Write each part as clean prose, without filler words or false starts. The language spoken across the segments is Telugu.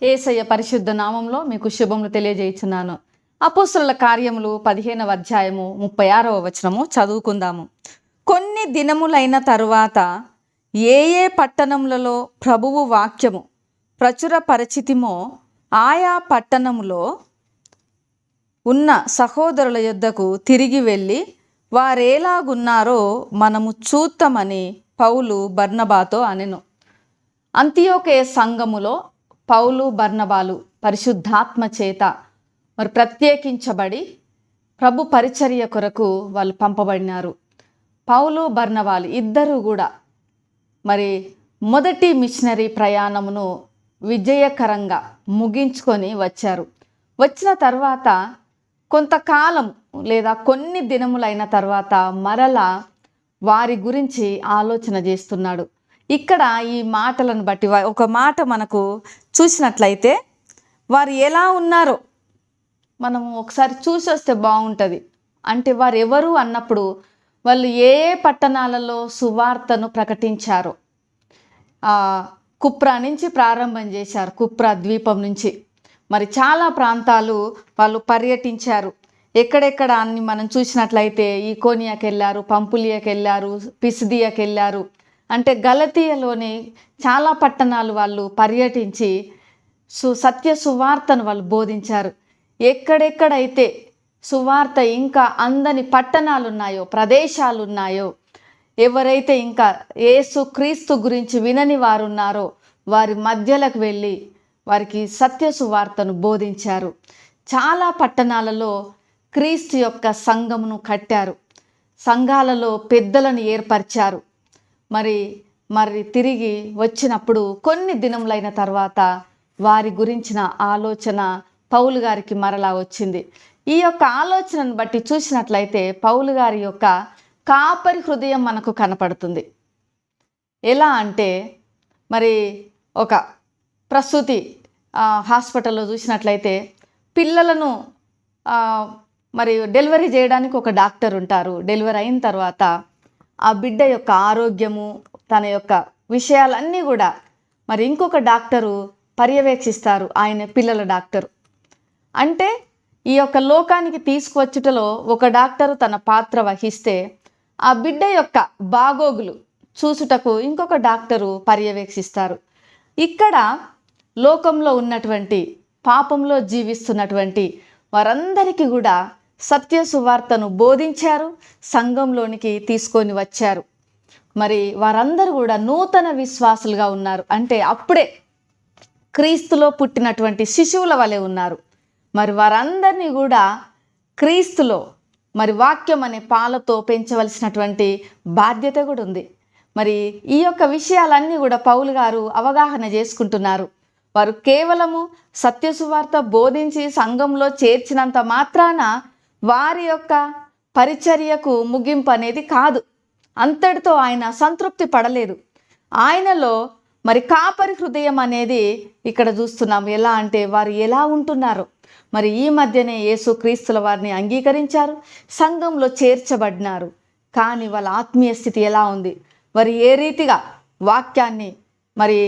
యేసయ్య పరిశుద్ధ నామంలో మీకు శుభములు తెలియజేయుచున్నాను. అపోస్తలుల కార్యములు 15వ అధ్యాయము 36వ వచనము చదువుకుందాము. కొన్ని దినములైన తరువాత ఏ ఏ పట్టణములలో ప్రభువు వాక్యము ప్రచురపరచితిమో ఆయా పట్టణములో ఉన్న సహోదరుల యొద్దకు తిరిగి వెళ్ళి వారేలాగున్నారో మనము చూద్దామని పౌలు బర్నబాతో అనెను. అంతియోకే సంఘములో పౌలు బర్నబాలు పరిశుద్ధాత్మ చేత మరి ప్రత్యేకించబడి ప్రభు పరిచర్య కొరకు వాళ్ళు పంపబడినారు. పౌలు బర్నబాలు ఇద్దరు కూడా మరి మొదటి మిషనరీ ప్రయాణమును విజయకరంగా ముగించుకొని వచ్చారు. వచ్చిన తర్వాత కొంతకాలం లేదా కొన్ని దినములైన తర్వాత మరలా వారి గురించి ఆలోచన చేస్తున్నాడు. ఇక్కడ ఈ మాటలను బట్టి ఒక మాట మనకు చూసినట్లయితే వారు ఎలా ఉన్నారో మనము ఒకసారి చూసి వస్తే బాగుంటుంది. అంటే వారు ఎవరు అన్నప్పుడు వాళ్ళు ఏ ఏ పట్టణాలలో సువార్తను ప్రకటించారో కుప్రా నుంచి ప్రారంభం చేశారు. కుప్రా ద్వీపం నుంచి మరి చాలా ప్రాంతాలు వాళ్ళు పర్యటించారు. ఎక్కడెక్కడ అన్ని మనం చూసినట్లయితే ఈకోనియాకి వెళ్ళారు, పంపులియాకి వెళ్ళారు, పిసిదియాకి వెళ్ళారు. అంటే గలతీయలోని చాలా పట్టణాలు వాళ్ళు పర్యటించి సత్య సువార్తను వాళ్ళు బోధించారు. ఎక్కడెక్కడైతే సువార్త ఇంకా అందని పట్టణాలు ఉన్నాయో, ప్రదేశాలు ఉన్నాయో, ఎవరైతే ఇంకా యేసు క్రీస్తు గురించి వినని వారు ఉన్నారో వారి మధ్యలకు వెళ్ళి వారికి సత్య సువార్తను బోధించారు. చాలా పట్టణాలలో క్రీస్తు యొక్క సంఘమును కట్టారు. సంఘాలలో పెద్దలను ఏర్పరిచారు. మరి తిరిగి వచ్చినప్పుడు కొన్ని దినములైన తర్వాత వారి గురించిన ఆలోచన పౌలు గారికి మరలా వచ్చింది. ఈ యొక్క ఆలోచనను బట్టి చూసినట్లయితే పౌలు గారి యొక్క కాపరి హృదయం మనకు కనపడుతుంది. ఎలా అంటే మరి ఒక ప్రసూతి హాస్పిటల్లో చూసినట్లయితే పిల్లలను మరి డెలివరీ చేయడానికి ఒక డాక్టర్ ఉంటారు. డెలివరీ అయిన తర్వాత ఆ బిడ్డ యొక్క ఆరోగ్యము తన యొక్క విషయాలన్నీ కూడా మరి ఇంకొక డాక్టరు పర్యవేక్షిస్తారు. ఆయన పిల్లల డాక్టరు. అంటే ఈ యొక్క లోకానికి తీసుకువచ్చుటలో ఒక డాక్టరు తన పాత్ర వహిస్తే ఆ బిడ్డ యొక్క బాగోగులు చూసుటకు ఇంకొక డాక్టరు పర్యవేక్షిస్తారు. ఇక్కడ లోకంలో ఉన్నటువంటి పాపంలో జీవిస్తున్నటువంటి వారందరికీ కూడా సత్య సువార్తను బోధించారు, సంఘంలోనికి తీసుకొని వచ్చారు. మరి వారందరూ కూడా నూతన విశ్వాసులుగా ఉన్నారు. అంటే అప్పుడే క్రీస్తులో పుట్టినటువంటి శిశువుల వలె ఉన్నారు. మరి వారందరినీ కూడా క్రీస్తులో మరి వాక్యం అనే పాలతో పెంచవలసినటువంటి బాధ్యత కూడా ఉంది. మరి ఈ యొక్క విషయాలన్నీ కూడా పౌలు గారు అవగాహన చేసుకుంటున్నారు. వారు కేవలము సత్య సువార్త బోధించి సంఘంలో చేర్చినంత మాత్రాన వారి యొక్క పరిచర్యకు ముగింపు అనేది కాదు. అంతటితో ఆయన సంతృప్తి పడలేదు. ఆయనలో మరి కాపరి హృదయం అనేది ఇక్కడ చూస్తున్నాం. ఎలా అంటే వారు ఎలా ఉంటున్నారు. మరి ఈ మధ్యనే యేసు క్రీస్తుల వారిని అంగీకరించారు, సంఘంలో చేర్చబడినారు. కానీ వాళ్ళ ఆత్మీయ స్థితి ఎలా ఉంది, వారు ఏ రీతిగా వాక్యాన్ని మరి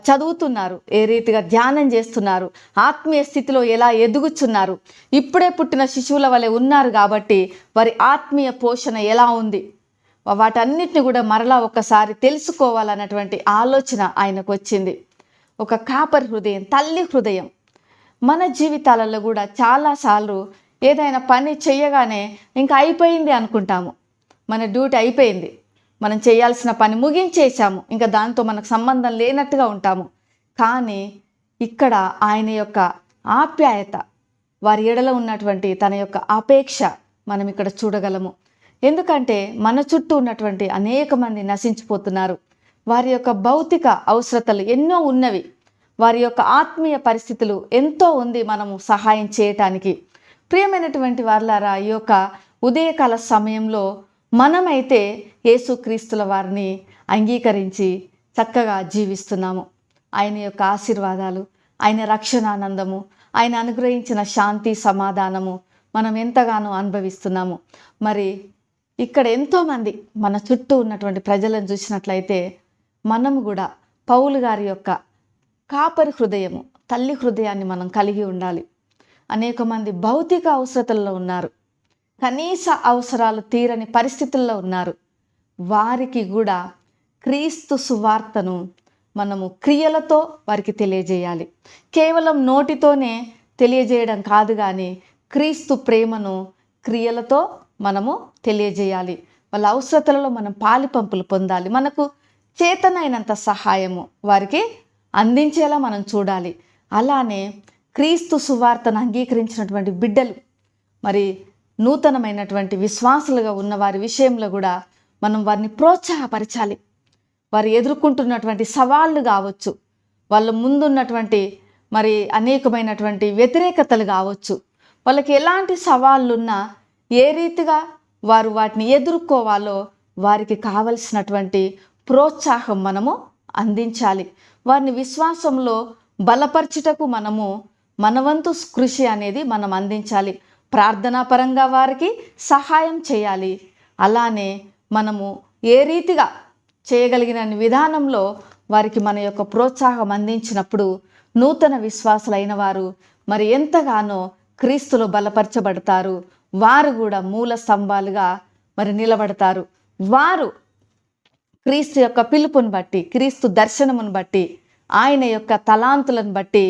చదువుతున్నారు, ఏ రీతిగా ధ్యానం చేస్తున్నారు, ఆత్మీయ స్థితిలో ఎలా ఎదుగుచున్నారు, ఇప్పుడే పుట్టిన శిశువుల వలె ఉన్నారు. కాబట్టి వారి ఆత్మీయ పోషణ ఎలా ఉంది, వాటన్నిటిని కూడా మరలా ఒకసారి తెలుసుకోవాలన్నటువంటి ఆలోచన ఆయనకు వచ్చింది. ఒక కాపరి హృదయం, తల్లి హృదయం. మన జీవితాలలో కూడా చాలాసార్లు ఏదైనా పని చేయగానే ఇంకా అయిపోయింది అనుకుంటాము. మన డ్యూటీ అయిపోయింది, మనం చేయాల్సిన పని ముగించేసాము, ఇంకా దాంతో మనకు సంబంధం లేనట్టుగా ఉంటాము. కానీ ఇక్కడ ఆయన యొక్క ఆప్యాయత, వారి ఎడల ఉన్నటువంటి తన యొక్క అపేక్ష మనం ఇక్కడ చూడగలము. ఎందుకంటే మన చుట్టూ ఉన్నటువంటి అనేక మంది నశించిపోతున్నారు. వారి యొక్క భౌతిక అవసరతలు ఎన్నో ఉన్నవి, వారి యొక్క ఆత్మీయ పరిస్థితులు ఎంతో ఉంది మనము సహాయం చేయటానికి. ప్రియమైనటువంటి వారులారా, ఈ యొక్క ఉదయకాల సమయంలో మనమైతే యేసుక్రీస్తుల వారిని అంగీకరించి చక్కగా జీవిస్తున్నాము. ఆయన యొక్క ఆశీర్వాదాలు, ఆయన రక్షణానందము, ఆయన అనుగ్రహించిన శాంతి సమాధానము మనం ఎంతగానో అనుభవిస్తున్నాము. మరి ఇక్కడ ఎంతోమంది మన చుట్టూ ఉన్నటువంటి ప్రజలను చూసినట్లయితే మనము కూడా పౌలు గారి యొక్క కాపరి హృదయము, తల్లి హృదయాన్ని మనం కలిగి ఉండాలి. అనేక మంది భౌతిక అవసరతల్లో ఉన్నారు, కనీస అవసరాలు తీరని పరిస్థితుల్లో ఉన్నారు. వారికి కూడా క్రీస్తు సువార్తను మనము క్రియలతో వారికి తెలియజేయాలి. కేవలం నోటితోనే తెలియజేయడం కాదు, కానీ క్రీస్తు ప్రేమను క్రియలతో మనము తెలియజేయాలి. వాళ్ళ అవసరతలలో మనం పాలిపంపులు పొందాలి. మనకు చేతనైనంత సహాయము వారికి అందించేలా మనం చూడాలి. అలానే క్రీస్తు సువార్తను అంగీకరించినటువంటి బిడ్డలు, మరి నూతనమైనటువంటి విశ్వాసులుగా ఉన్న వారి విషయంలో కూడా మనం వారిని ప్రోత్సాహపరచాలి. వారు ఎదుర్కొంటున్నటువంటి సవాళ్ళు కావచ్చు, వాళ్ళ ముందున్నటువంటి మరి అనేకమైనటువంటి వ్యతిరేకతలు కావచ్చు, వాళ్ళకి ఎలాంటి సవాళ్ళున్నా ఏ రీతిగా వారు వాటిని ఎదుర్కోవాలో వారికి కావలసినటువంటి ప్రోత్సాహం మనము అందించాలి. వారిని విశ్వాసంలో బలపరచుటకు మన వంతు కృషి అనేది మనం అందించాలి. ప్రార్థనాపరంగా వారికి సహాయం చేయాలి. అలానే మనము ఏ రీతిగా చేయగలిగిన విధానంలో వారికి మన యొక్క ప్రోత్సాహం అందించినప్పుడు నూతన విశ్వాసులైన వారు మరి ఎంతగానో క్రీస్తులో బలపరచబడతారు. వారు కూడా మూల స్తంభాలుగా మరి నిలబడతారు. వారు క్రీస్తు యొక్క పిలుపుని బట్టి, క్రీస్తు దర్శనమును బట్టి, ఆయన యొక్క తలాంతులను బట్టి,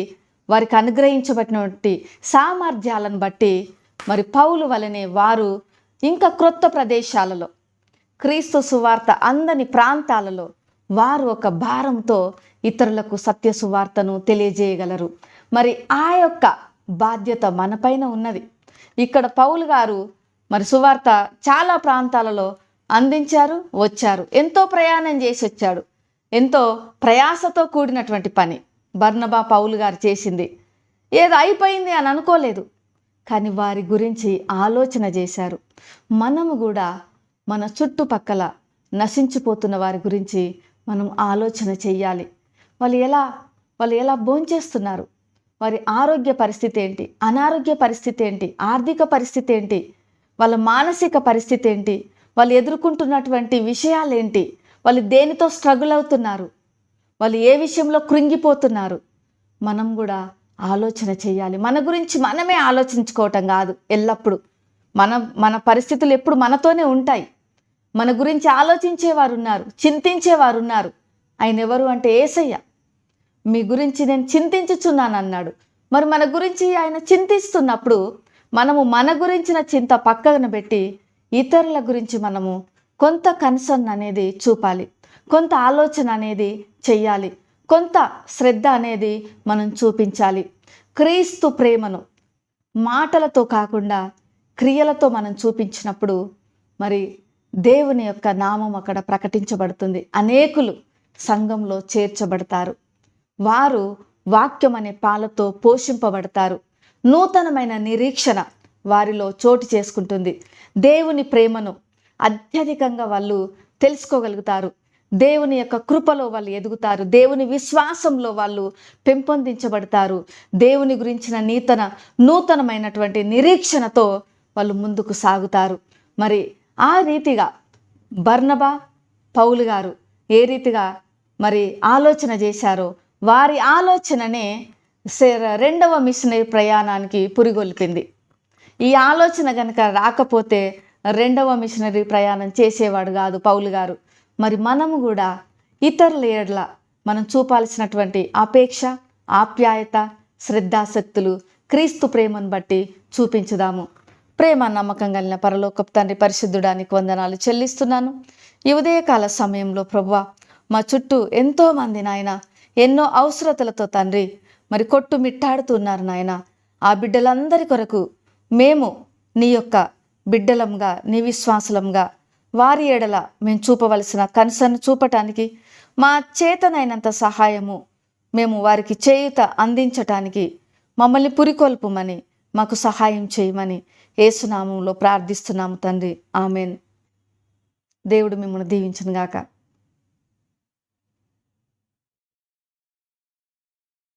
వారికి అనుగ్రహించబడినటువంటి సామర్థ్యాలను బట్టి మరి పౌలు వలనే వారు ఇంకా క్రొత్త ప్రదేశాలలో, క్రీస్తు సువార్త అందని ప్రాంతాలలో వారు ఒక భారంతో ఇతరులకు సత్య సువార్తను తెలియజేయగలరు. మరి ఆ యొక్క బాధ్యత మనపైన ఉన్నది. ఇక్కడ పౌలు గారు మరి సువార్త చాలా ప్రాంతాలలో అందించారు, వచ్చారు. ఎంతో ప్రయాణం చేసి వచ్చాడు. ఎంతో ప్రయాసతో కూడినటువంటి పని బర్నబా పౌలు గారు చేసింది. ఏదో అయిపోయింది అని అనుకోలేదు, కానీ వారి గురించి ఆలోచన చేశారు. మనము కూడా మన చుట్టుపక్కల నశించిపోతున్న వారి గురించి మనం ఆలోచన చెయ్యాలి. వాళ్ళు ఎలా భోంచేస్తున్నారు, వారి ఆరోగ్య పరిస్థితి ఏంటి, అనారోగ్య పరిస్థితి ఏంటి, ఆర్థిక పరిస్థితి ఏంటి, వాళ్ళ మానసిక పరిస్థితి ఏంటి, వాళ్ళు ఎదుర్కొంటున్నటువంటి విషయాలేంటి, వాళ్ళు దేనితో స్ట్రగుల్ అవుతున్నారు, వాళ్ళు ఏ విషయంలో కృంగిపోతున్నారు, మనం కూడా ఆలోచన చేయాలి. మన గురించి మనమే ఆలోచించుకోవటం కాదు. ఎల్లప్పుడూ మన పరిస్థితులు ఎప్పుడు మనతోనే ఉంటాయి. మన గురించి ఆలోచించేవారు ఉన్నారు, చింతించేవారు ఉన్నారు. ఆయన ఎవరు అంటే యేసయ్య. మీ గురించి నేను చింతించుచున్నాను అన్నాడు. మరి మన గురించి ఆయన చింతిస్తున్నప్పుడు మనము మన గురించిన చింత పక్కన పెట్టి ఇతరుల గురించి మనము కొంత కన్సర్న్ అనేది చూపాలి, కొంత ఆలోచన అనేది చెయ్యాలి, కొంత శ్రద్ధ అనేది మనం చూపించాలి. క్రీస్తు ప్రేమను మాటలతో కాకుండా క్రియలతో మనం చూపించినప్పుడు మరి దేవుని యొక్క నామం అక్కడ ప్రకటించబడుతుంది. అనేకులు సంఘంలో చేర్చబడతారు. వారు వాక్యం అనే పాలతో పోషింపబడతారు. నూతనమైన నిరీక్షణ వారిలో చోటు చేసుకుంటుంది. దేవుని ప్రేమను అత్యధికంగా వాళ్ళు తెలుసుకోగలుగుతారు. దేవుని యొక్క కృపలో వాళ్ళు ఎదుగుతారు. దేవుని విశ్వాసంలో వాళ్ళు పెంపొందించబడతారు. దేవుని గురించిన నూతనమైనటువంటి నిరీక్షణతో వాళ్ళు ముందుకు సాగుతారు. మరి ఆ రీతిగా బర్నబా పౌలు గారు ఏ రీతిగా మరి ఆలోచన చేశారో వారి ఆలోచననే రెండవ మిషనరీ ప్రయాణానికి పురిగొల్పింది. ఈ ఆలోచన కనుక రాకపోతే రెండవ మిషనరీ ప్రయాణం చేసేవాడు కాదు పౌలు గారు. మరి మనము కూడా ఇతరుల ఎడల మనం చూపాల్సినటువంటి అపేక్ష, ఆప్యాయత, శ్రద్ధాశక్తులు క్రీస్తు ప్రేమను బట్టి చూపించుదాము. ప్రేమ నమ్మకం కలిగిన పరలోకపు తండ్రి, పరిశుద్ధుడానికి వందనాలు చెల్లిస్తున్నాను. ఈ ఉదయకాల సమయంలో ప్రభువా, మా చుట్టూ ఎంతోమంది నాయన ఎన్నో అవసరతలతో తండ్రి మరి కొట్టుమిట్టాడుతున్నారు నాయన. ఆ బిడ్డలందరి కొరకు మేము నీ యొక్క బిడ్డలంగా, నీ విశ్వాసులంగా వారి ఎడల మేము చూపవలసిన కన్సర్న్ చూపటానికి మా చేతనైనంత సహాయము మేము వారికి చేయుత అందించటానికి మమ్మల్ని పురికొల్పుమని, మాకు సహాయం చేయమని యేసు నామములో ప్రార్థిస్తున్నాము తండ్రి. ఆమెన్. దేవుడు మిమ్మల్ని దీవించును గాక.